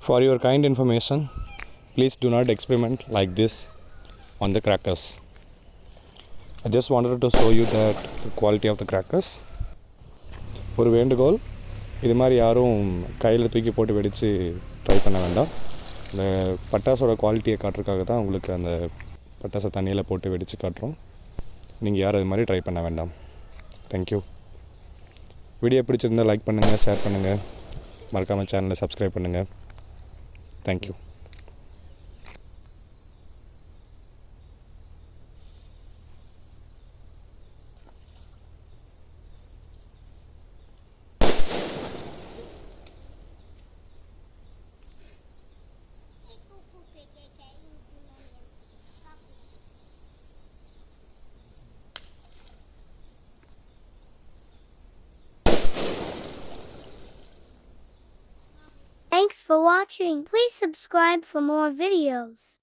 For your kind information, please do not experiment like this on the crackers. I just wanted to show you that the quality of the crackers. ஒரு வேண்டுகோள், இது மாதிரி யாரும் கையில் தூக்கி போட்டு வெடித்து ட்ரை பண்ண வேண்டாம். இந்த பட்டாசோட குவாலிட்டியை காட்டுறதுக்காக தான் உங்களுக்கு அந்த பட்டாசை தண்ணியில் போட்டு வெடித்து காட்டுறோம். நீங்கள் யாரும் இது மாதிரி ட்ரை பண்ண வேண்டாம். தேங்க்யூ. வீடியோ பிடிச்சிருந்தால் லைக் பண்ணுங்கள், ஷேர் பண்ணுங்கள், மறக்காமல் சேனலை சப்ஸ்கிரைப் பண்ணுங்கள். Thank you. Thanks for watching. Please subscribe for more videos.